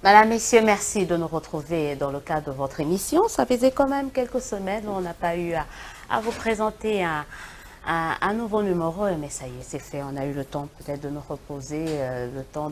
Madame, Messieurs, merci de nous retrouver dans le cadre de votre émission. Ça faisait quand même quelques semaines où on n'a pas eu à vous présenter un nouveau numéro, mais ça y est, c'est fait. On a eu le temps peut-être de nous reposer, le temps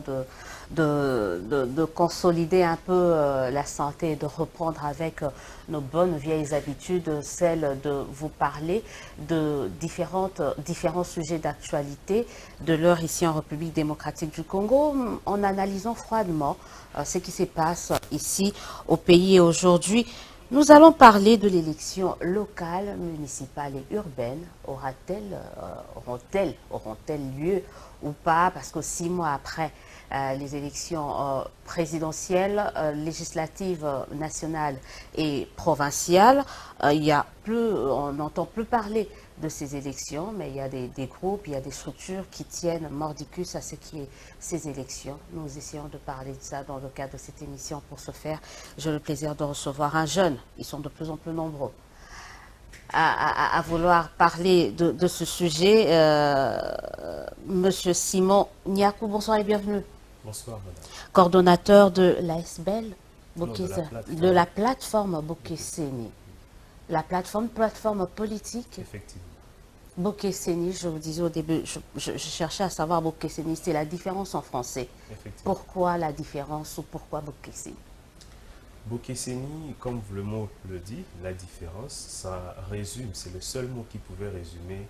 de consolider un peu la santé et de reprendre avec nos bonnes vieilles habitudes, celle de vous parler de différents sujets d'actualité de l'heure ici en République démocratique du Congo, en analysant froidement ce qui se passe ici au pays. Et aujourd'hui, nous allons parler de l'élection locale, municipale et urbaine. Auront-elles lieu ou pas? Parce que 6 mois après les élections présidentielles, législatives, nationales et provinciales, on n'entend plus parler de ces élections, mais il y a des groupes, il y a des structures qui tiennent mordicus à ce qui est ces élections. Nous essayons de parler de ça dans le cadre de cette émission. Pour ce faire, j'ai le plaisir de recevoir un jeune. Ils sont de plus en plus nombreux à vouloir parler de ce sujet. Monsieur Simon Niakou, bonsoir et bienvenue. Bonsoir, madame. Coordonnateur de l'ASBEL, De la plateforme Bokeseni. La plateforme politique. Effectivement. Bokeseni, je vous disais au début, je cherchais à savoir Bokeseni, c'est la différence en français. Pourquoi la différence ou pourquoi Bokeseni? Bokeseni, comme le mot le dit, la différence, ça résume, c'est le seul mot qui pouvait résumer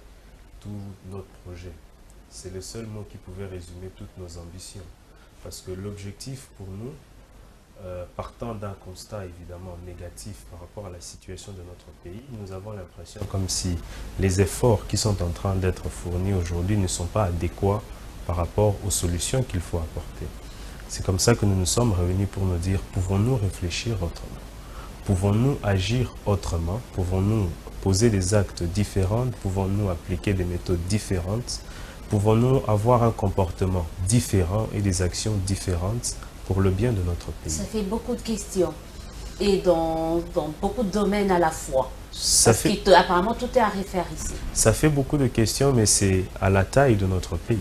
tout notre projet. C'est le seul mot qui pouvait résumer toutes nos ambitions. Parce que l'objectif pour nous, partant d'un constat évidemment négatif par rapport à la situation de notre pays, nous avons l'impression comme si les efforts qui sont en train d'être fournis aujourd'hui ne sont pas adéquats par rapport aux solutions qu'il faut apporter. C'est comme ça que nous nous sommes réunis pour nous dire, pouvons-nous réfléchir autrement? Pouvons-nous agir autrement? Pouvons-nous poser des actes différents? Pouvons-nous appliquer des méthodes différentes? Pouvons-nous avoir un comportement différent et des actions différentes pour le bien de notre pays? Ça fait beaucoup de questions et dans beaucoup de domaines à la fois. Apparemment, tout est à refaire ici. Ça fait beaucoup de questions, mais c'est à la taille de notre pays.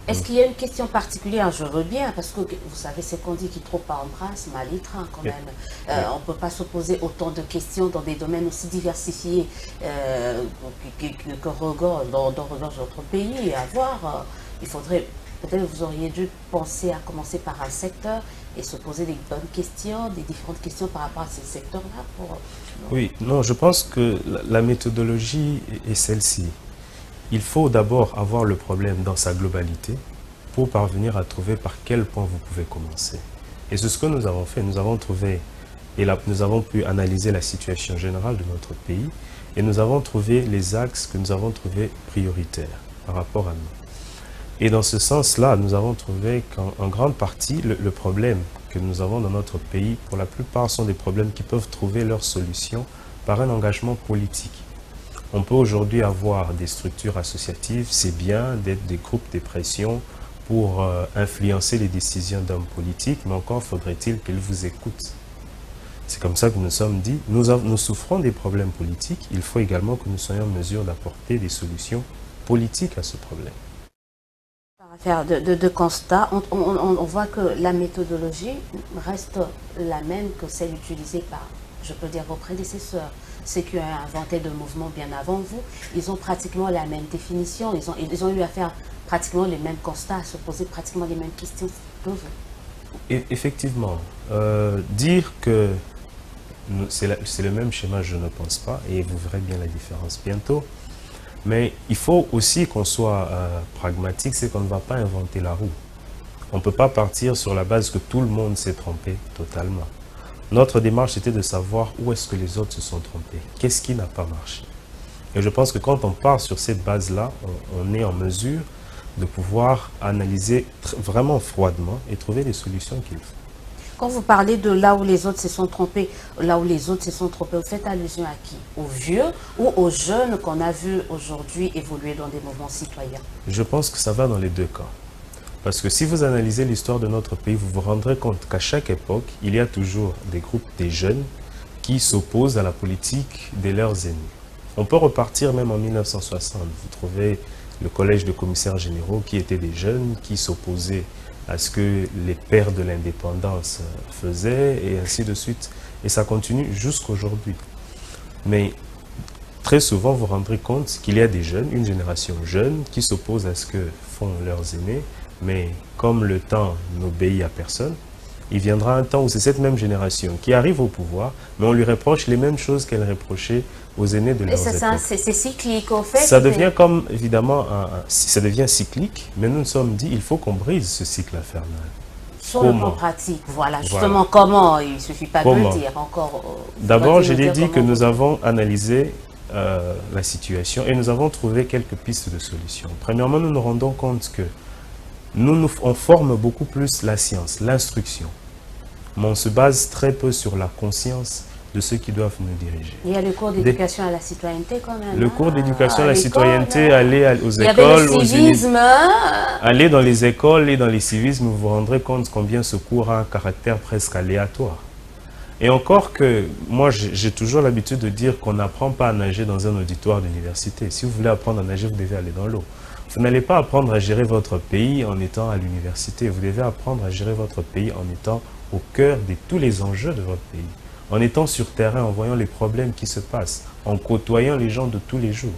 Est-ce qu'il y a une question particulière? Je veux bien, parce que vous savez, c'est qu'on dit qui trop embrasse, mal y train quand même. On ne peut pas se poser autant de questions dans des domaines aussi diversifiés que regorge notre pays. Et à voir, il faudrait, peut-être vous auriez dû penser à commencer par un secteur et se poser des bonnes questions, des différentes questions par rapport à ces secteurs-là. Oui, non, je pense que la méthodologie est celle-ci. Il faut d'abord avoir le problème dans sa globalité pour parvenir à trouver par quel point vous pouvez commencer. Et c'est ce que nous avons fait. Nous avons trouvé, et là, nous avons pu analyser la situation générale de notre pays et nous avons trouvé les axes que nous avons trouvés prioritaires par rapport à nous. Et dans ce sens-là, nous avons trouvé qu'en grande partie, le problème que nous avons dans notre pays, pour la plupart, sont des problèmes qui peuvent trouver leur solution par un engagement politique. On peut aujourd'hui avoir des structures associatives, c'est bien d'être des groupes de pression pour influencer les décisions d'hommes politiques, mais encore faudrait-il qu'ils vous écoutent. C'est comme ça que nous sommes dit, nous souffrons des problèmes politiques, il faut également que nous soyons en mesure d'apporter des solutions politiques à ce problème. Par affaire de constat, on voit que la méthodologie reste la même que celle utilisée par, je peux dire, vos prédécesseurs. Ceux qui ont inventé le mouvement bien avant vous, ils ont pratiquement la même définition, ils ont eu à faire pratiquement les mêmes constats, à se poser pratiquement les mêmes questions que vous. Effectivement, dire que c'est le même schéma, je ne pense pas, et vous verrez bien la différence bientôt. Mais il faut aussi qu'on soit pragmatique, c'est qu'on ne va pas inventer la roue. On ne peut pas partir sur la base que tout le monde s'est trompé totalement. Notre démarche était de savoir où est-ce que les autres se sont trompés, qu'est-ce qui n'a pas marché. Et je pense que quand on part sur cette base-là, on est en mesure de pouvoir analyser vraiment froidement et trouver les solutions qu'il faut. Quand vous parlez de là où les autres se sont trompés, vous faites allusion à qui? Aux vieux ou aux jeunes qu'on a vus aujourd'hui évoluer dans des mouvements citoyens? Je pense que ça va dans les deux cas. Parce que si vous analysez l'histoire de notre pays, vous vous rendrez compte qu'à chaque époque, il y a toujours des groupes des jeunes qui s'opposent à la politique de leurs aînés. On peut repartir même en 1960. Vous trouvez le collège de commissaires généraux qui étaient des jeunes qui s'opposaient à ce que les pères de l'indépendance faisaient, et ainsi de suite. Et ça continue jusqu'aujourd'hui. Mais très souvent, vous vous rendrez compte qu'il y a des jeunes, une génération jeune, qui s'oppose à ce que font leurs aînés, mais comme le temps n'obéit à personne, il viendra un temps où c'est cette même génération qui arrive au pouvoir, mais on lui reproche les mêmes choses qu'elle reprochait aux aînés de leurs époques. C'est cyclique, au fait. Ça devient comme, évidemment, ça devient cyclique, mais nous nous sommes dit, il faut qu'on brise ce cycle infernal. Sur le plan pratique, voilà. Justement, comment? Il ne suffit pas de le dire encore. D'abord, je l'ai dit que nous avons analysé la situation et nous avons trouvé quelques pistes de solutions. Premièrement, nous nous rendons compte que on forme beaucoup plus la science, l'instruction, mais on se base très peu sur la conscience de ceux qui doivent nous diriger. Il y a le cours d'éducation à la citoyenneté quand même. Le cours d'éducation à la citoyenneté, aller aux écoles, il y avait le civisme. Aller dans les écoles et dans les civismes, vous vous rendrez compte combien ce cours a un caractère presque aléatoire. Et encore que, moi j'ai toujours l'habitude de dire qu'on n'apprend pas à nager dans un auditoire d'université. Si vous voulez apprendre à nager, vous devez aller dans l'eau. Vous n'allez pas apprendre à gérer votre pays en étant à l'université. Vous devez apprendre à gérer votre pays en étant au cœur de tous les enjeux de votre pays. En étant sur terrain, en voyant les problèmes qui se passent, en côtoyant les gens de tous les jours.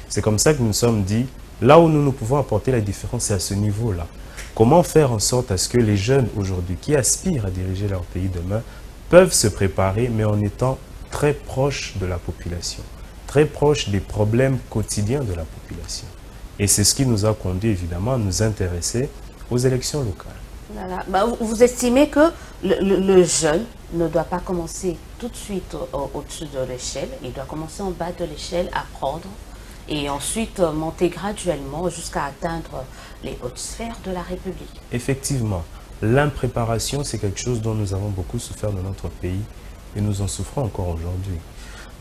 C'est comme ça que nous nous sommes dit, là où nous pouvons apporter la différence, c'est à ce niveau-là. Comment faire en sorte à ce que les jeunes aujourd'hui qui aspirent à diriger leur pays demain peuvent se préparer, mais en étant très proches de la population, très proches des problèmes quotidiens de la population. Et c'est ce qui nous a conduit évidemment à nous intéresser aux élections locales. Voilà. Bah, vous estimez que le jeune ne doit pas commencer tout de suite au-dessus de l'échelle, il doit commencer en bas de l'échelle, apprendre et ensuite monter graduellement jusqu'à atteindre les hautes sphères de la République. Effectivement, l'impréparation, c'est quelque chose dont nous avons beaucoup souffert dans notre pays et nous en souffrons encore aujourd'hui.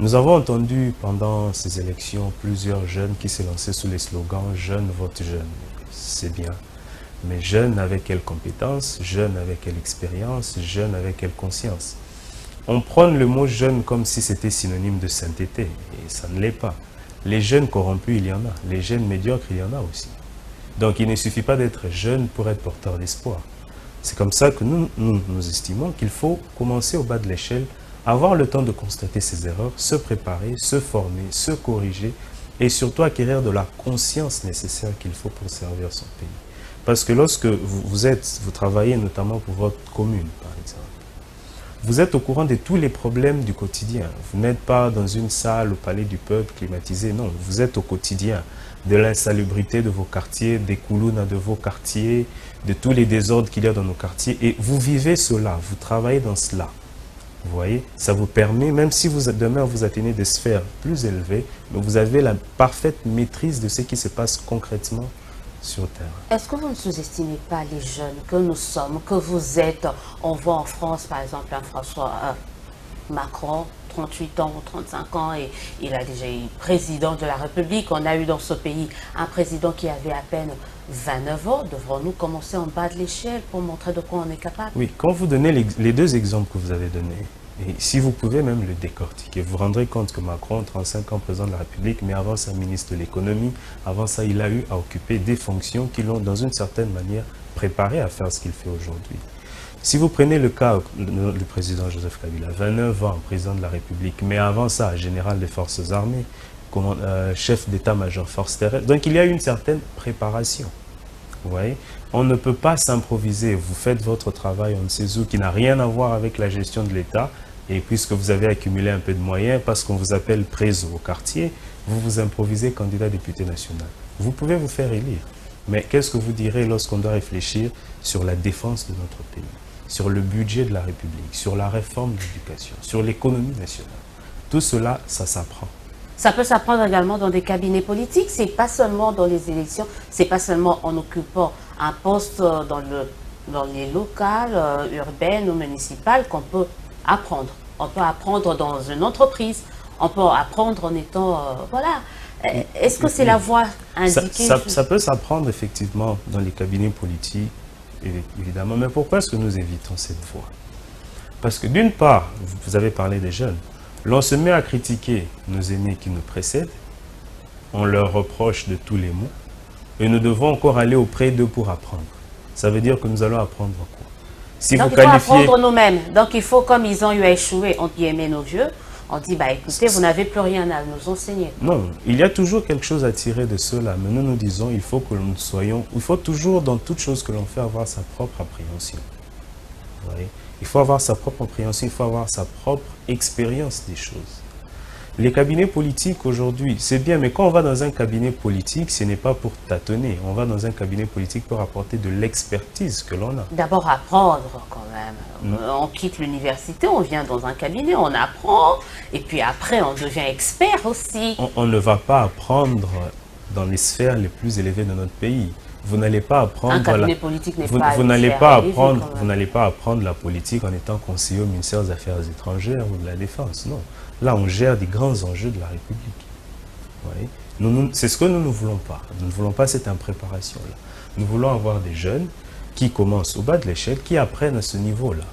Nous avons entendu pendant ces élections plusieurs jeunes qui se lançaient sous les slogans « Jeunes vote jeune ». C'est bien, mais jeunes avec quelle compétence, jeunes avec quelle expérience, jeunes avec quelle conscience. On prône le mot « jeune » comme si c'était synonyme de sainteté, et ça ne l'est pas. Les jeunes corrompus, il y en a. Les jeunes médiocres, il y en a aussi. Donc il ne suffit pas d'être jeune pour être porteur d'espoir. C'est comme ça que nous estimons qu'il faut commencer au bas de l'échelle, avoir le temps de constater ses erreurs, se préparer, se former, se corriger et surtout acquérir de la conscience nécessaire qu'il faut pour servir son pays. Parce que lorsque vous travaillez notamment pour votre commune, par exemple, vous êtes au courant de tous les problèmes du quotidien. Vous n'êtes pas dans une salle au palais du peuple climatisé, non, vous êtes au quotidien de l'insalubrité de vos quartiers, des coulounas de vos quartiers, de tous les désordres qu'il y a dans nos quartiers et vous vivez cela, vous travaillez dans cela. Vous voyez, ça vous permet, même si demain vous atteignez des sphères plus élevées, mais vous avez la parfaite maîtrise de ce qui se passe concrètement sur terre. Est-ce que vous ne sous-estimez pas les jeunes que nous sommes, que vous êtes? On voit en France, par exemple, un François Macron, 38 ans ou 35 ans, et il a déjà été président de la République. On a eu dans ce pays un président qui avait à peine 29 ans. Devrons-nous commencer en bas de l'échelle pour montrer de quoi on est capable? Oui, quand vous donnez les deux exemples que vous avez donnés, et si vous pouvez même le décortiquer, vous vous rendrez compte que Macron, 35 ans président de la République, mais avant ça ministre de l'économie, avant ça il a eu à occuper des fonctions qui l'ont dans une certaine manière préparé à faire ce qu'il fait aujourd'hui. Si vous prenez le cas du président Joseph Kabila, 29 ans président de la République, mais avant ça général des forces armées, chef d'état-major forces terrestres, donc il y a une certaine préparation. Vous voyez, on ne peut pas s'improviser. Vous faites votre travail, on ne sait où, qui n'a rien à voir avec la gestion de l'État. Et puisque vous avez accumulé un peu de moyens, parce qu'on vous appelle préso au quartier, vous vous improvisez candidat député national. Vous pouvez vous faire élire. Mais qu'est-ce que vous direz lorsqu'on doit réfléchir sur la défense de notre pays, sur le budget de la République, sur la réforme de l'éducation, sur l'économie nationale? Tout cela, ça s'apprend. Ça peut s'apprendre également dans des cabinets politiques, c'est pas seulement dans les élections, c'est pas seulement en occupant un poste dans les locales, urbaines ou municipales qu'on peut apprendre. On peut apprendre dans une entreprise, on peut apprendre en étant... voilà. Est-ce que c'est la voie indiquée? Ça peut s'apprendre effectivement dans les cabinets politiques, évidemment. Mais pourquoi est-ce que nous évitons cette voie? Parce que d'une part, vous avez parlé des jeunes, l'on se met à critiquer nos aînés qui nous précèdent, on leur reproche de tous les maux, et nous devons encore aller auprès d'eux pour apprendre. Ça veut dire que nous allons apprendre quoi? Si Donc vous il faut qualifiez... apprendre nous-mêmes. Donc il faut, comme ils ont eu à échouer, on guillemets nos vieux, on dit, bah écoutez, vous n'avez plus rien à nous enseigner. Non, il y a toujours quelque chose à tirer de cela, mais nous disons, il faut que nous soyons, il faut toujours dans toute chose que l'on fait avoir sa propre appréhension. Vous voyez? Il faut avoir sa propre appréhension, il faut avoir sa propre expérience des choses. Les cabinets politiques aujourd'hui, c'est bien, mais quand on va dans un cabinet politique, ce n'est pas pour tâtonner. On va dans un cabinet politique pour apporter de l'expertise que l'on a. D'abord apprendre quand même. On quitte l'université, on vient dans un cabinet, on apprend, et puis après on devient expert aussi. On ne va pas apprendre dans les sphères les plus élevées de notre pays. Vous n'allez pas apprendre... Un cabinet politique n'est pas... Vous n'allez pas apprendre la politique en étant conseiller au ministère des Affaires étrangères ou de la Défense, non. Là, on gère des grands enjeux de la République. C'est ce que nous ne voulons pas. Nous ne voulons pas cette impréparation-là. Nous voulons avoir des jeunes qui commencent au bas de l'échelle, qui apprennent à ce niveau-là,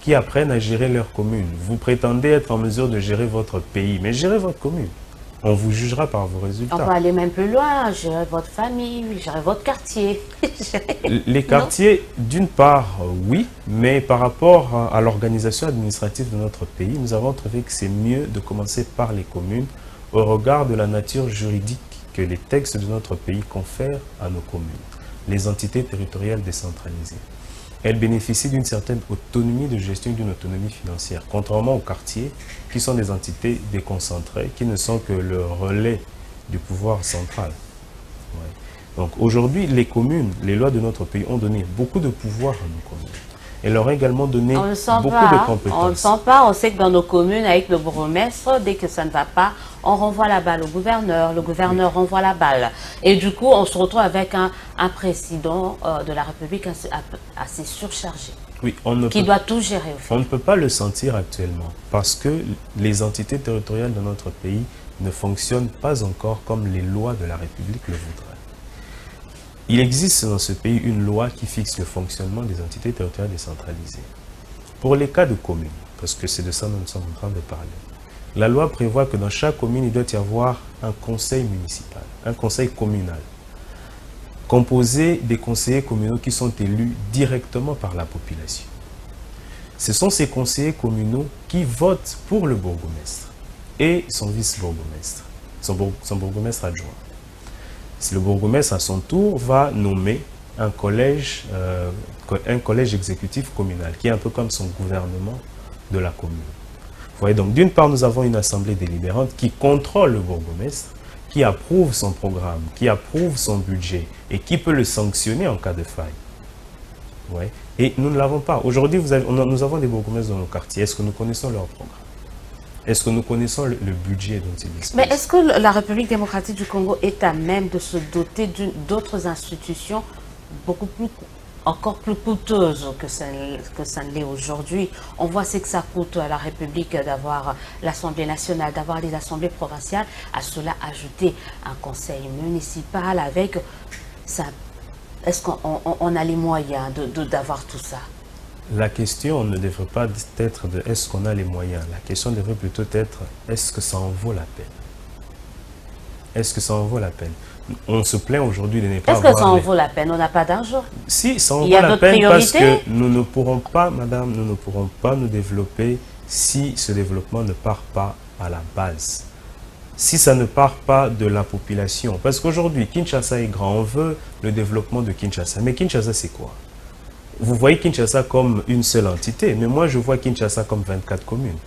qui apprennent à gérer leur commune. Vous prétendez être en mesure de gérer votre pays, mais gérez votre commune. On vous jugera par vos résultats. On peut aller même plus loin, gérer votre famille, gérer votre quartier. Les quartiers, d'une part, oui, mais par rapport à l'organisation administrative de notre pays, nous avons trouvé que c'est mieux de commencer par les communes au regard de la nature juridique que les textes de notre pays confèrent à nos communes, les entités territoriales décentralisées. Elles bénéficient d'une certaine autonomie de gestion, d'une autonomie financière, contrairement aux quartiers qui sont des entités déconcentrées, qui ne sont que le relais du pouvoir central. Ouais. Donc aujourd'hui, les communes, les lois de notre pays ont donné beaucoup de pouvoir à nos communes. Elles leur ont également donné beaucoup de compétences. On ne le sent pas, on sait que dans nos communes, avec le bourgmestre, dès que ça ne va pas, on renvoie la balle au gouverneur, le gouverneur renvoie la balle. Et du coup, on se retrouve avec un président de la République assez surchargé, oui, qui doit tout gérer au fait. On ne peut pas le sentir actuellement, parce que les entités territoriales de notre pays ne fonctionnent pas encore comme les lois de la République le voudraient. Il existe dans ce pays une loi qui fixe le fonctionnement des entités territoriales décentralisées. Pour les cas de communes, parce que c'est de ça que nous sommes en train de parler, la loi prévoit que dans chaque commune, il doit y avoir un conseil municipal, un conseil communal, composé des conseillers communaux qui sont élus directement par la population. Ce sont ces conseillers communaux qui votent pour le bourgmestre et son vice-bourgmestre, son bourgmestre adjoint. Le bourgmestre, à son tour, va nommer un collège exécutif communal, qui est un peu comme son gouvernement de la commune. Vous voyez, donc d'une part, nous avons une assemblée délibérante qui contrôle le bourgmestre, qui approuve son programme, qui approuve son budget et qui peut le sanctionner en cas de faille. Ouais. Et nous ne l'avons pas. Aujourd'hui, nous avons des bourgmestres dans nos quartiers. Est-ce que nous connaissons leur programme? Est-ce que nous connaissons le budget dont ils disposent? Mais est-ce que la République démocratique du Congo est à même de se doter d'autres institutions encore plus coûteuses que ça ne l'est aujourd'hui? On voit ce que ça coûte à la République d'avoir l'Assemblée nationale, d'avoir les assemblées provinciales. À cela, ajouter un conseil municipal avec ça. Est-ce qu'on a les moyens d'avoir tout ça? La question ne devrait pas être de est-ce qu'on a les moyens. La question devrait plutôt être est-ce que ça en vaut la peine? Est-ce que ça en vaut la peine? On se plaint aujourd'hui de ne pas avoir... Est-ce que ça en vaut la peine? On n'a pas d'argent. Si, ça en vaut la peine parce que nous ne pourrons pas, madame, nous ne pourrons pas nous développer si ce développement ne part pas à la base. Si ça ne part pas de la population. Parce qu'aujourd'hui, Kinshasa est grand, on veut le développement de Kinshasa. Mais Kinshasa, c'est quoi? Vous voyez Kinshasa comme une seule entité, mais moi je vois Kinshasa comme 24 communes.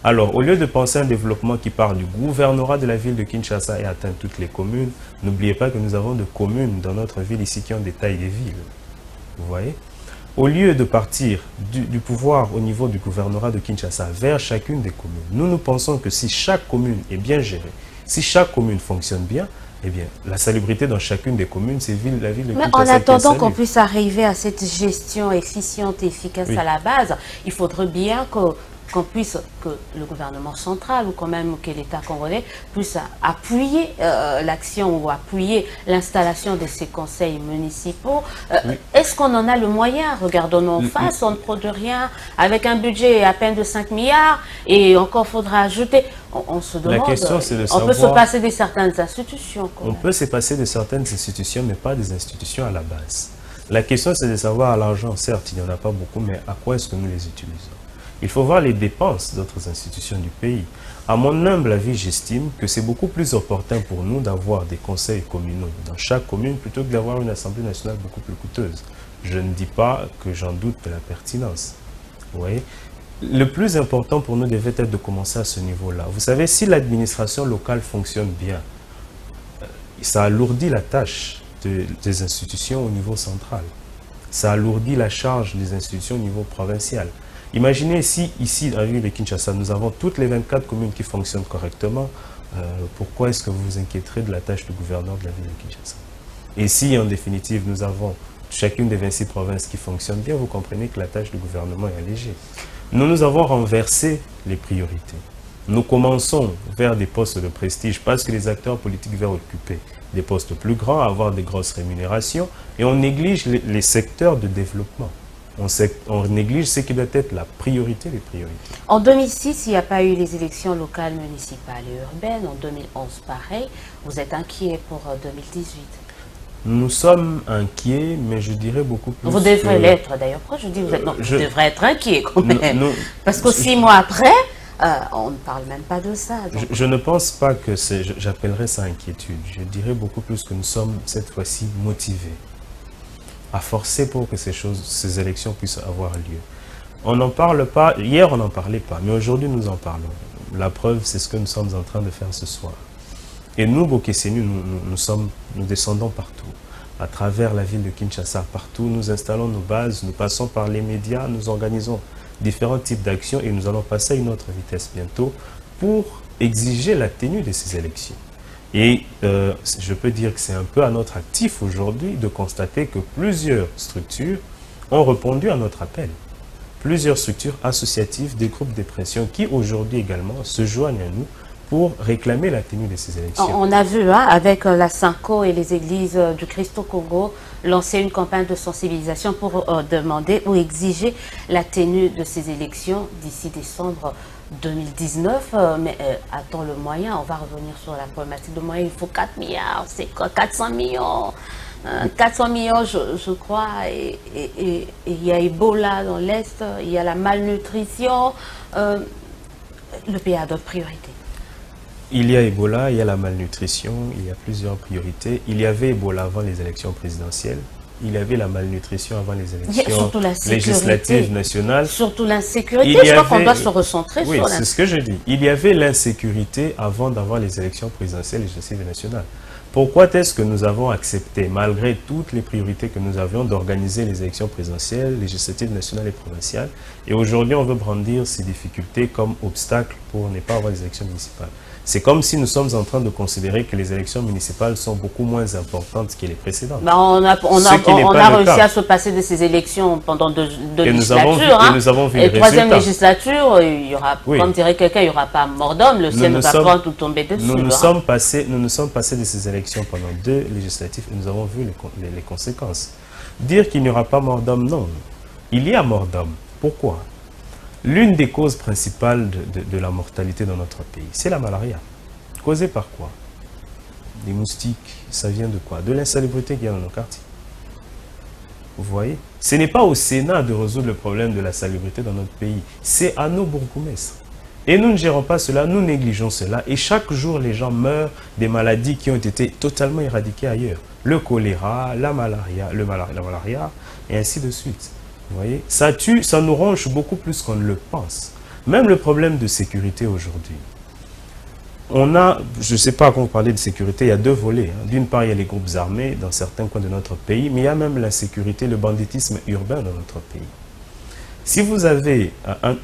Alors, au lieu de penser à un développement qui part du gouvernorat de la ville de Kinshasa et atteint toutes les communes, n'oubliez pas que nous avons des communes dans notre ville ici qui ont des tailles des villes. Vous voyez? Au lieu de partir du pouvoir au niveau du gouvernorat de Kinshasa vers chacune des communes, nous pensons que si chaque commune est bien gérée, si chaque commune fonctionne bien, eh bien, la salubrité dans chacune des communes, c'est la ville de Kinshasa. Mais en attendant qu'on puisse arriver à cette gestion efficiente et efficace à la base, il faudrait bien que le gouvernement central ou quand même que l'État congolais puisse appuyer l'action ou appuyer l'installation de ces conseils municipaux. Est-ce qu'on en a le moyen? Regardons-nous en face, on ne produit rien avec un budget à peine de 5 milliards et encore faudra ajouter. On se demande, la question, c'est de savoir, on peut se passer de certaines institutions. On peut se passer de certaines institutions, mais pas des institutions à la base. La question, c'est de savoir l'argent, certes, il n'y en a pas beaucoup, mais à quoi est-ce que nous les utilisons? Il faut voir les dépenses d'autres institutions du pays. À mon humble avis, j'estime que c'est beaucoup plus opportun pour nous d'avoir des conseils communaux dans chaque commune plutôt que d'avoir une Assemblée nationale beaucoup plus coûteuse. Je ne dis pas que j'en doute de la pertinence. Vous voyez? Le plus important pour nous devait être de commencer à ce niveau-là. Vous savez, si l'administration locale fonctionne bien, ça alourdit la tâche des institutions au niveau central. Ça alourdit la charge des institutions au niveau provincial. Imaginez si, ici, à la ville de Kinshasa, nous avons toutes les 24 communes qui fonctionnent correctement, pourquoi est-ce que vous vous inquiéterez de la tâche du gouverneur de la ville de Kinshasa? Et si, en définitive, nous avons chacune des 26 provinces qui fonctionnent bien, vous comprenez que la tâche du gouvernement est allégée. Nous avons renversé les priorités. Nous commençons vers des postes de prestige parce que les acteurs politiques veulent occuper des postes plus grands, avoir des grosses rémunérations, et on néglige les secteurs de développement. On néglige ce qui doit être la priorité des priorités. En 2006, il n'y a pas eu les élections locales, municipales et urbaines. En 2011, pareil. Vous êtes inquiet pour 2018? Nous sommes inquiets, mais je dirais beaucoup plus. Vous devrez l'être d'ailleurs. Pourquoi je dis vous êtes... Non, vous devrez être inquiet quand même. Parce que 6 mois après, on ne parle même pas de ça. Je ne pense pas que j'appellerais ça inquiétude. Je dirais beaucoup plus que nous sommes cette fois-ci motivés à forcer pour que ces élections puissent avoir lieu. On n'en parle pas, hier on n'en parlait pas, mais aujourd'hui nous en parlons. La preuve, c'est ce que nous sommes en train de faire ce soir. Et nous, Bokesenu, nous descendons partout, à travers la ville de Kinshasa, partout, nous installons nos bases, nous passons par les médias, nous organisons différents types d'actions et nous allons passer à une autre vitesse bientôt pour exiger la tenue de ces élections. Et je peux dire que c'est un peu à notre actif aujourd'hui de constater que plusieurs structures ont répondu à notre appel. Plusieurs structures associatives, des groupes de pression qui aujourd'hui également se joignent à nous pour réclamer la tenue de ces élections. On a vu, hein, avec la Synco et les églises du Christ au Congo, lancer une campagne de sensibilisation pour demander ou exiger la tenue de ces élections d'ici décembre 2019. Mais attends, le moyen, on va revenir sur la problématique de moyens, il faut 4 milliards, c'est quoi 400 millions 400 millions, je crois, et il y a Ebola dans l'Est, il y a la malnutrition. Le pays a d'autres priorités. Il y a Ebola, il y a la malnutrition, il y a plusieurs priorités. Il y avait Ebola avant les élections présidentielles. Il y avait la malnutrition avant les élections législatives nationales. Surtout l'insécurité, je crois qu'on doit se recentrer sur l'insécurité. Oui, c'est ce que je dis. Il y avait l'insécurité avant d'avoir les élections présidentielles et législatives nationales. Pourquoi est-ce que nous avons accepté, malgré toutes les priorités que nous avions, d'organiser les élections présidentielles, législatives nationales et provinciales? Et aujourd'hui, on veut brandir ces difficultés comme obstacle pour ne pas avoir les élections municipales. C'est comme si nous sommes en train de considérer que les élections municipales sont beaucoup moins importantes que les précédentes. Bah on a réussi à se passer de ces élections pendant deux législatures. Et nous avons vu et troisième législature, il y aura, comme dirait quelqu'un, il n'y aura pas mort d'homme, le ciel ne va pas tout tomber dessus. Nous nous sommes passés de ces élections pendant 2 législatives et nous avons vu les conséquences. Dire qu'il n'y aura pas mort d'homme, non. Il y a mort d'homme. Pourquoi? L'une des causes principales de la mortalité dans notre pays, c'est la malaria. Causée par quoi? Des moustiques, ça vient de quoi? De l'insalubrité qu'il y a dans nos quartiers. Vous voyez? Ce n'est pas au Sénat de résoudre le problème de la salubrité dans notre pays. C'est à nos bourgmestres. Et nous ne gérons pas cela, nous négligeons cela. Et chaque jour, les gens meurent des maladies qui ont été totalement éradiquées ailleurs. Le choléra, la malaria, et ainsi de suite. Vous voyez, ça tue, ça nous ronge beaucoup plus qu'on ne le pense. Même le problème de sécurité aujourd'hui. On a, je ne sais pas quand on parlait de sécurité, il y a 2 volets. D'une part, il y a les groupes armés dans certains coins de notre pays, mais il y a même l'insécurité, le banditisme urbain dans notre pays. Si vous avez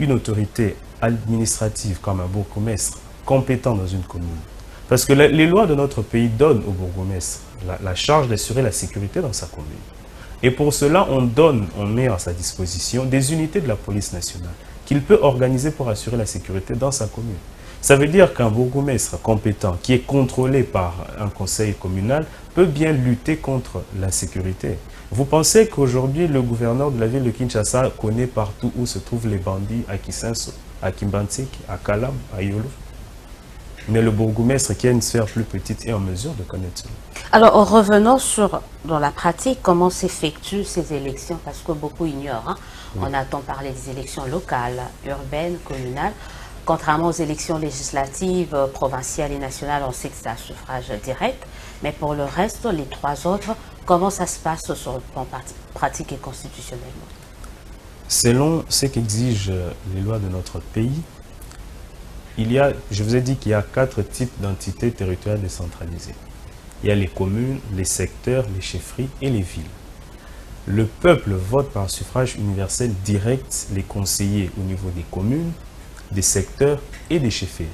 une autorité administrative comme un bourgmestre compétent dans une commune, parce que les lois de notre pays donnent au bourgmestre la charge d'assurer la sécurité dans sa commune. Et pour cela, on met à sa disposition des unités de la police nationale qu'il peut organiser pour assurer la sécurité dans sa commune. Ça veut dire qu'un bourgmestre compétent, qui est contrôlé par un conseil communal, peut bien lutter contre l'insécurité. Vous pensez qu'aujourd'hui, le gouverneur de la ville de Kinshasa connaît partout où se trouvent les bandits à Kisenso, à Kimbantik, à Kalam, à Yolo? Mais le bourgmestre qui a une sphère plus petite est en mesure de connaître cela. Alors, revenons dans la pratique, comment s'effectuent ces élections, parce que beaucoup ignorent. Hein. Oui. On entend parler des élections locales, urbaines, communales. Contrairement aux élections législatives, provinciales et nationales, on sait que c'est à suffrage direct. Mais pour le reste, les trois autres, comment ça se passe sur le plan pratique et constitutionnellement? Selon ce qu'exigent les lois de notre pays, je vous ai dit qu'il y a 4 types d'entités territoriales décentralisées. Il y a les communes, les secteurs, les chefferies et les villes. Le peuple vote par suffrage universel direct les conseillers au niveau des communes, des secteurs et des chefferies.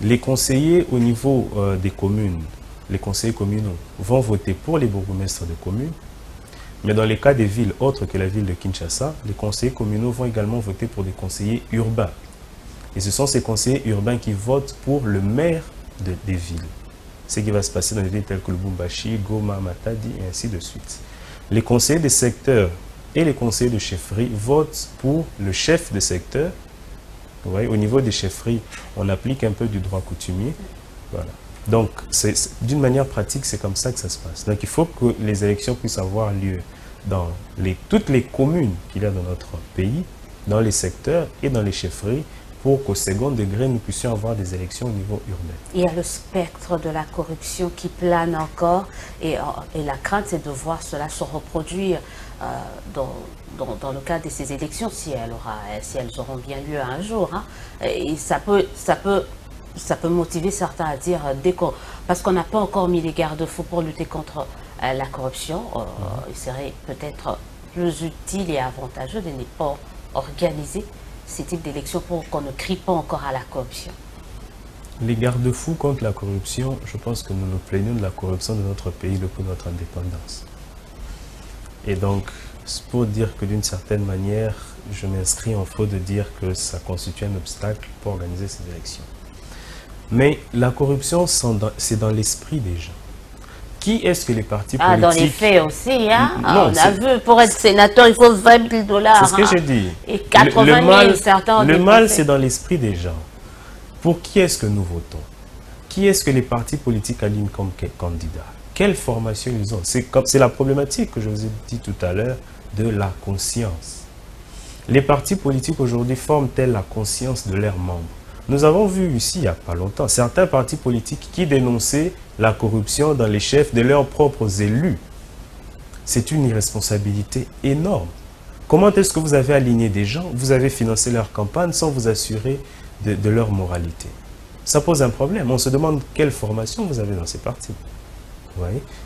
Les conseillers au niveau des communes, les conseillers communaux, vont voter pour les bourgmestres de communes, mais dans les cas des villes autres que la ville de Kinshasa, les conseillers communaux vont également voter pour des conseillers urbains. Et ce sont ces conseillers urbains qui votent pour le maire des villes. Ce qui va se passer dans les villes telles que Lubumbashi, Goma, Matadi et ainsi de suite. Les conseillers des secteurs et les conseillers de chefferie votent pour le chef de secteur. Vous voyez, au niveau des chefferies, on applique un peu du droit coutumier. Voilà. Donc, d'une manière pratique, c'est comme ça que ça se passe. Donc, il faut que les élections puissent avoir lieu dans toutes les communes qu'il y a dans notre pays, dans les secteurs et dans les chefferies, pour qu'au second degré, nous puissions avoir des élections au niveau urbain. Il y a le spectre de la corruption qui plane encore et la crainte, c'est de voir cela se reproduire dans le cadre de ces élections, si elles auront bien lieu un jour. Hein. Et ça peut motiver certains à dire, parce qu'on n'a pas encore mis les garde-fous pour lutter contre la corruption, il serait peut-être plus utile et avantageux de ne pas organiser ces types d'élections pour qu'on ne crie pas encore à la corruption. Les garde-fous contre la corruption, je pense que nous nous plaignons de la corruption de notre pays depuis notre indépendance. Et donc, c'est pour dire que d'une certaine manière, je m'inscris en faux de dire que ça constitue un obstacle pour organiser ces élections. Mais la corruption, c'est dans l'esprit des gens. Qui est-ce que les partis politiques... Dans les faits aussi, hein? Non, on a vu, pour être sénateur, il faut 20 000 $. C'est ce que j'ai dit. Et 80 000, certains... Le mal, c'est dans l'esprit des gens. Pour qui est-ce que nous votons? Qui est-ce que les partis politiques alignent comme candidat? Quelle formation ils ont? C'est la problématique que je vous ai dit tout à l'heure de la conscience. Les partis politiques aujourd'hui forment-elles la conscience de leurs membres? Nous avons vu ici, il n'y a pas longtemps, certains partis politiques qui dénonçaient la corruption dans les chefs de leurs propres élus. C'est une irresponsabilité énorme. Comment est-ce que vous avez aligné des gens, vous avez financé leur campagne sans vous assurer de leur moralité? Ça pose un problème. On se demande quelle formation vous avez dans ces partis.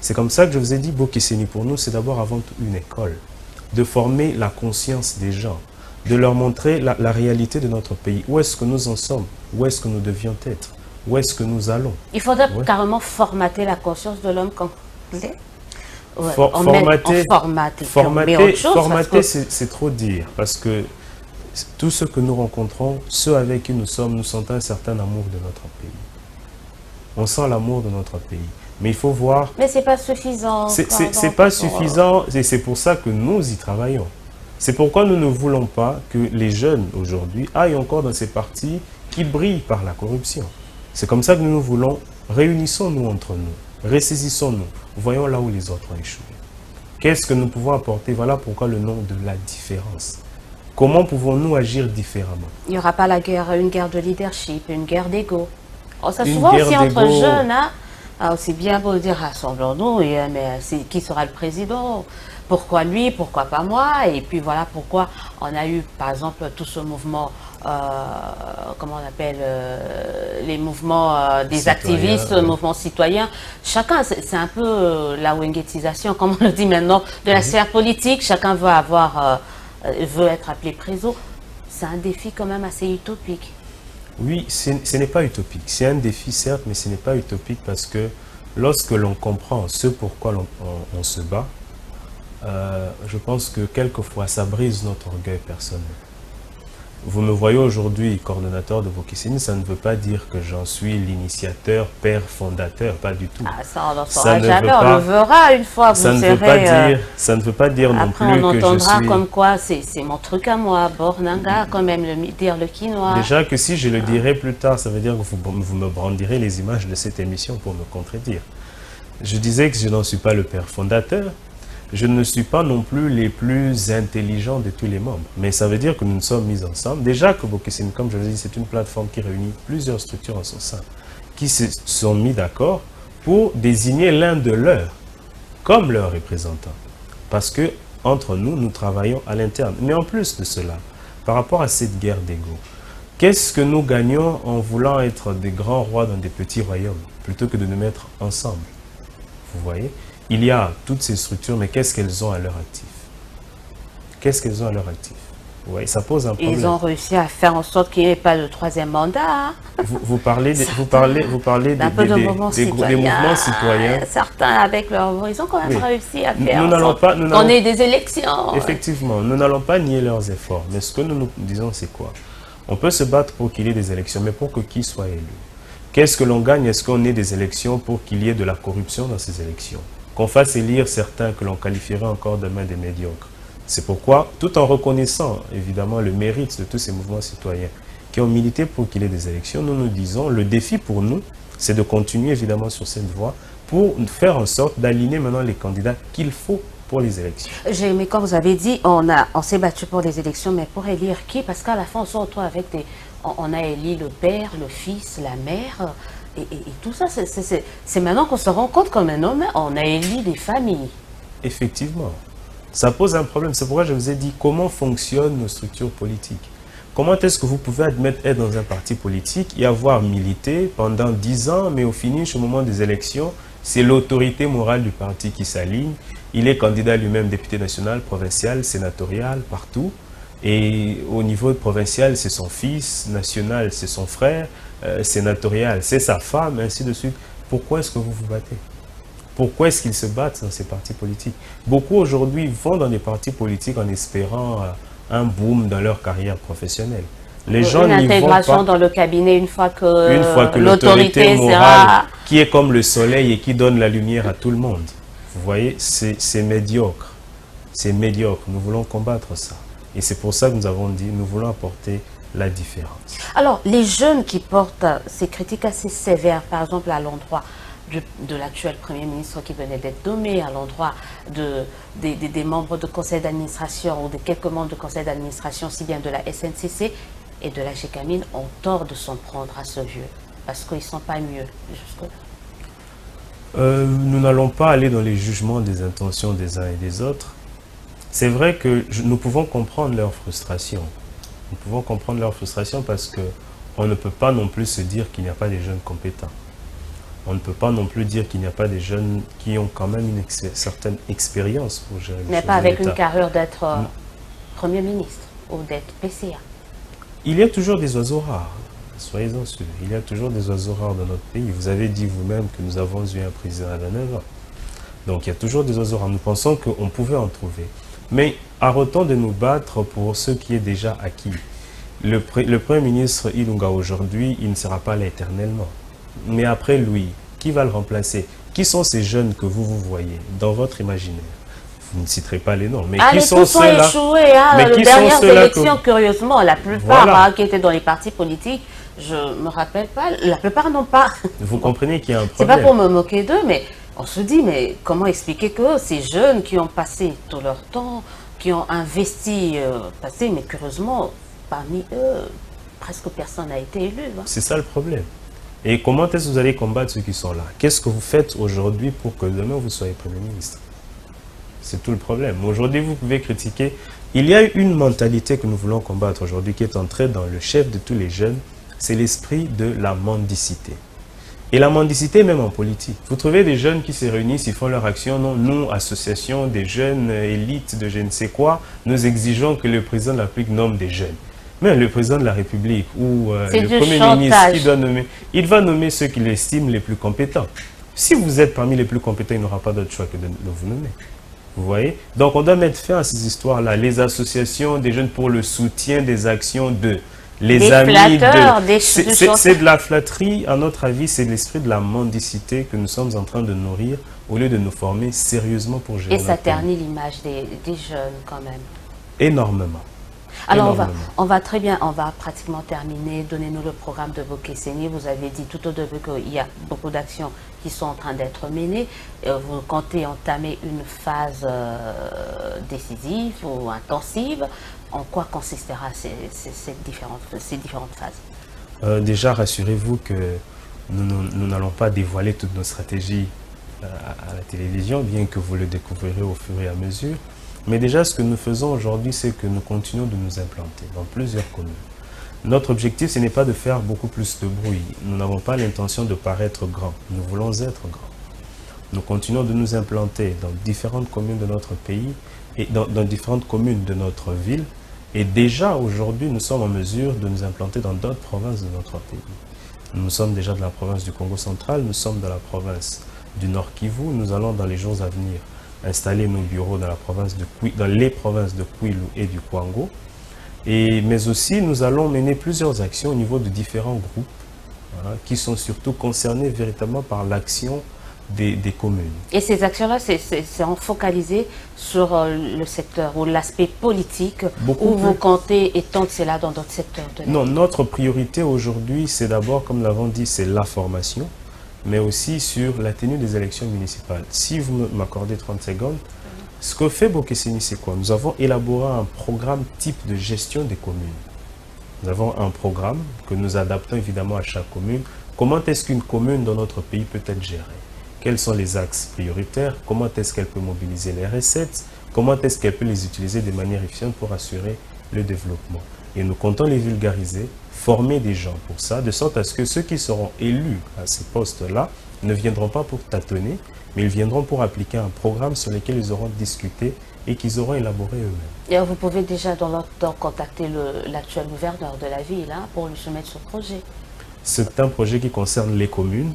C'est comme ça que je vous ai dit, Bokeseni pour nous, c'est d'abord avant tout une école. De former la conscience des gens. De leur montrer la réalité de notre pays. Où est-ce que nous en sommes? Où est-ce que nous devions être? Où est-ce que nous allons? Il faudrait carrément formater la conscience de l'homme complet. Formater, c'est trop dire. Parce que tous ceux que nous rencontrons, ceux avec qui nous sommes, nous sentons un certain amour de notre pays. On sent l'amour de notre pays. Mais il faut voir... Mais ce n'est pas suffisant. C'est pas suffisant et c'est pour ça que nous y travaillons. C'est pourquoi nous ne voulons pas que les jeunes aujourd'hui aillent encore dans ces partis qui brillent par la corruption. C'est comme ça que nous voulons, réunissons-nous entre nous, ressaisissons-nous, voyons là où les autres ont échoué. Qu'est-ce que nous pouvons apporter? Voilà pourquoi le nom de la différence. Comment pouvons-nous agir différemment? Il n'y aura pas une guerre de leadership, une guerre d'ego. Ça souvent aussi entre jeunes, hein? C'est bien beau dire rassemblons-nous, mais qui sera le président? Pourquoi lui, pourquoi pas moi? Et puis voilà pourquoi on a eu, par exemple, tout ce mouvement, comment on appelle, les mouvements des activistes, le mouvement citoyen. Chacun, c'est un peu la wengetisation, comme on le dit maintenant, de la sphère politique. Chacun veut être appelé préso. C'est un défi quand même assez utopique. Oui, ce n'est pas utopique. C'est un défi, certes, mais ce n'est pas utopique parce que lorsque l'on comprend ce pourquoi on se bat, je pense que quelquefois, ça brise notre orgueil personnel. Vous me voyez aujourd'hui coordonnateur de Bokisseni, ça ne veut pas dire que j'en suis l'initiateur, père fondateur, pas du tout. Ah, ça, on n'en saura jamais, on le verra une fois que vous serez... ça ne veut pas dire non plus que je suis... Après, on entendra comme quoi, c'est mon truc à moi, Bornanga, quand même, dire le quinoa. Déjà que si je le dirai plus tard, ça veut dire que vous me brandirez les images de cette émission pour me contredire. Je disais que je n'en suis pas le père fondateur. Je ne suis pas non plus les plus intelligents de tous les membres. Mais ça veut dire que nous nous sommes mis ensemble. Déjà que Bokisseni, comme je le dis, c'est une plateforme qui réunit plusieurs structures en son sein, qui se sont mis d'accord pour désigner l'un de leurs comme leur représentant. Parce que entre nous, nous travaillons à l'interne. Mais en plus de cela, par rapport à cette guerre d'ego, qu'est-ce que nous gagnons en voulant être des grands rois dans des petits royaumes, plutôt que de nous mettre ensemble? Vous voyez? Il y a toutes ces structures, mais qu'est-ce qu'elles ont à leur actif? Qu'est-ce qu'elles ont à leur actif? Vous voyez, ça pose un problème. Ils ont réussi à faire en sorte qu'il n'y ait pas de troisième mandat. Vous parlez des mouvements citoyens. Certains, avec leur... Ils ont quand même réussi à faire qu'on ait des élections. Effectivement, nous n'allons pas nier leurs efforts. Mais ce que nous nous disons, c'est quoi? On peut se battre pour qu'il y ait des élections, mais pour que qui soit élu? Qu'est-ce que l'on gagne? Est-ce qu'on ait des élections pour qu'il y ait de la corruption dans ces élections? Qu'on fasse élire certains que l'on qualifierait encore demain des médiocres. C'est pourquoi, tout en reconnaissant évidemment le mérite de tous ces mouvements citoyens qui ont milité pour qu'il y ait des élections, nous nous disons, le défi pour nous, c'est de continuer évidemment sur cette voie pour faire en sorte d'aligner maintenant les candidats qu'il faut pour les élections. Mais comme vous avez dit, on s'est battu pour les élections, mais pour élire qui? Parce qu'à la fin, on se retrouve avec des... On a élu le père, le fils, la mère... Et tout ça, c'est maintenant qu'on se rend compte comme un homme, on a élu des familles. Effectivement. Ça pose un problème. C'est pourquoi je vous ai dit comment fonctionnent nos structures politiques. Comment est-ce que vous pouvez être dans un parti politique et avoir milité pendant 10 ans, mais au finish, au moment des élections, c'est l'autorité morale du parti qui s'aligne. Il est candidat lui-même député national, provincial, sénatorial, partout. Et au niveau provincial, c'est son fils, national, c'est son frère, sénatorial, c'est sa femme, ainsi de suite. Pourquoi est-ce que vous vous battez? Pourquoi est-ce qu'ils se battent dans ces partis politiques? Beaucoup aujourd'hui vont dans des partis politiques en espérant un boom dans leur carrière professionnelle. Les gens une intégration dans le cabinet une fois que l'autorité morale, qui est comme le soleil et qui donne la lumière à tout le monde. Vous voyez, c'est médiocre. C'est médiocre. Nous voulons combattre ça. Et c'est pour ça que nous avons dit, nous voulons apporter la différence. Alors, les jeunes qui portent ces critiques assez sévères, par exemple à l'endroit de l'actuel Premier ministre qui venait d'être nommé, à l'endroit des membres de conseil d'administration ou de quelques membres de conseil d'administration, si bien de la SNCC et de la GECAMIN, ont tort de s'en prendre à ce vieux, parce qu'ils ne sont pas mieux jusque-là. Nous n'allons pas aller dans les jugements des intentions des uns et des autres. C'est vrai que nous pouvons comprendre leur frustration. Nous pouvons comprendre leur frustration parce qu'on ne peut pas non plus se dire qu'il n'y a pas des jeunes compétents. On ne peut pas non plus dire qu'il n'y a pas des jeunes qui ont quand même une certaine expérience pour gérer les choses. Mais pas avec une carrure d'être Premier ministre ou d'être PCA. Il y a toujours des oiseaux rares, soyez-en sûrs. Il y a toujours des oiseaux rares dans notre pays. Vous avez dit vous-même que nous avons eu un président à 29 ans. Donc il y a toujours des oiseaux rares. Nous pensons qu'on pouvait en trouver. Mais arrêtons de nous battre pour ce qui est déjà acquis. Le Premier ministre Ilunga aujourd'hui, il ne sera pas là éternellement. Mais après lui, qui va le remplacer? Qui sont ces jeunes que vous voyez dans votre imaginaire? Vous ne citerez pas les noms, mais qui sont ceux-là? Échoués, hein, les dernières élections, curieusement, la plupart qui étaient dans les partis politiques, je ne me rappelle pas, la plupart n'ont pas. Vous comprenez qu'il y a un problème. C'est pas pour me moquer d'eux, mais on se dit, mais comment expliquer que ces jeunes qui ont passé tout leur temps, qui ont investi, mais curieusement, parmi eux, presque personne n'a été élu. Hein. C'est ça le problème. Et comment est-ce que vous allez combattre ceux qui sont là? Qu'est-ce que vous faites aujourd'hui pour que demain vous soyez Premier ministre? C'est tout le problème. Aujourd'hui, vous pouvez critiquer. Il y a une mentalité que nous voulons combattre aujourd'hui qui est entrée dans le chef de tous les jeunes. C'est l'esprit de la mendicité. Et la mendicité même en politique. Vous trouvez des jeunes qui se réunissent, ils font leur action. Non, nous, association des jeunes, élites de je ne sais quoi, nous exigeons que le président de la République nomme des jeunes. Mais le président de la République ou le Premier ministre qui doit nommer, il va nommer ceux qu'il estime les plus compétents. Si vous êtes parmi les plus compétents, il n'aura pas d'autre choix que de vous nommer. Vous voyez? Donc on doit mettre fin à ces histoires-là. Les associations des jeunes pour le soutien des actions de... Les des amis flatteurs, de... des C'est de la flatterie, à notre avis, c'est l'esprit de la mendicité que nous sommes en train de nourrir au lieu de nous former sérieusement pour gérer. Et ça ternit l'image des jeunes quand même. Énormément. Alors on va très bien, on va pratiquement terminer. Donnez-nous le programme de Bokesseni. Vous avez dit tout au début qu'il y a beaucoup d'actions qui sont en train d'être menées. Vous comptez entamer une phase décisive ou intensive. En quoi consistera ces différentes phases? Déjà, rassurez-vous que nous n'allons pas dévoiler toutes nos stratégies à la télévision, bien que vous le découvrirez au fur et à mesure. Mais déjà, ce que nous faisons aujourd'hui, c'est que nous continuons de nous implanter dans plusieurs communes. Notre objectif, ce n'est pas de faire beaucoup plus de bruit. Nous n'avons pas l'intention de paraître grand. Nous voulons être grands. Nous continuons de nous implanter dans différentes communes de notre pays et dans différentes communes de notre ville. Et déjà, aujourd'hui, nous sommes en mesure de nous implanter dans d'autres provinces de notre pays. Nous sommes déjà dans la province du Congo central, nous sommes dans la province du Nord Kivu. Nous allons, dans les jours à venir, installer nos bureaux dans les provinces de Kwilu et du Kwango. Mais aussi, nous allons mener plusieurs actions au niveau de différents groupes qui sont surtout concernés véritablement par l'action des communes. Et ces actions-là, c'est focalisé sur le secteur ou l'aspect politique où vous comptez étendre cela dans d'autres secteurs de la vie. Non, notre priorité aujourd'hui, c'est d'abord, comme nous l'avons dit, c'est la formation, mais aussi sur la tenue des élections municipales. Si vous m'accordez 30 secondes, ce que fait Bokesseni, c'est quoi? Nous avons élaboré un programme type de gestion des communes. Nous avons un programme que nous adaptons évidemment à chaque commune. Comment est-ce qu'une commune dans notre pays peut être gérée? Quels sont les axes prioritaires? Comment est-ce qu'elle peut mobiliser les recettes? Comment est-ce qu'elle peut les utiliser de manière efficiente pour assurer le développement? Et nous comptons les vulgariser, former des gens pour ça, de sorte à ce que ceux qui seront élus à ces postes-là ne viendront pas pour tâtonner, mais ils viendront pour appliquer un programme sur lequel ils auront discuté et qu'ils auront élaboré eux-mêmes. Et vous pouvez déjà dans l'autre temps contacter l'actuel gouverneur de la ville pour lui soumettre ce projet. C'est un projet qui concerne les communes,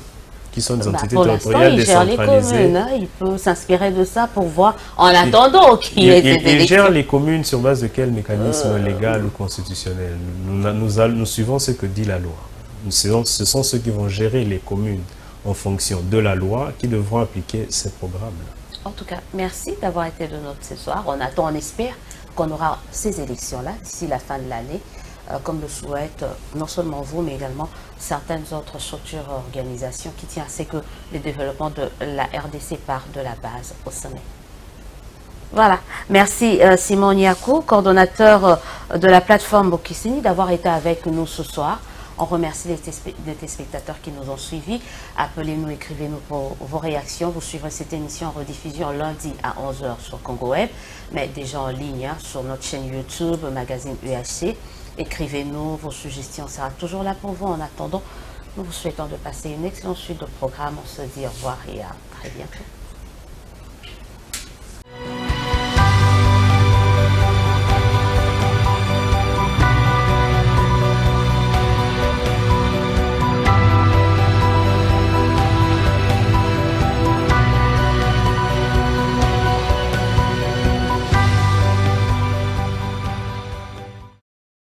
qui sont des entités territoriales décentralisées. Les communes, il peut s'inspirer de ça pour voir, en attendant qu'il y ait des élections. Il gère les communes sur base de quel mécanisme légal ou constitutionnel? Nous suivons ce que dit la loi. Ce sont ceux qui vont gérer les communes en fonction de la loi qui devront appliquer ces programmes-là. En tout cas, merci d'avoir été de notre ce soir. On attend, on espère qu'on aura ces élections-là d'ici la fin de l'année, comme le souhaitent non seulement vous, mais également certaines autres structures, organisations qui tiennent à ce que le développement de la RDC part de la base au sommet. Voilà. Merci Simon Niakou, coordonnateur de la plateforme Bokesseni, d'avoir été avec nous ce soir. On remercie les téléspectateurs qui nous ont suivis. Appelez-nous, écrivez-nous pour vos réactions. Vous suivrez cette émission en rediffusion lundi à 11 h sur Congo Web, mais déjà en ligne sur notre chaîne YouTube, magazine UHC. Écrivez-nous, vos suggestions, on sera toujours là pour vous. En attendant, nous vous souhaitons de passer une excellente suite de programme. On se dit au revoir et à très bientôt.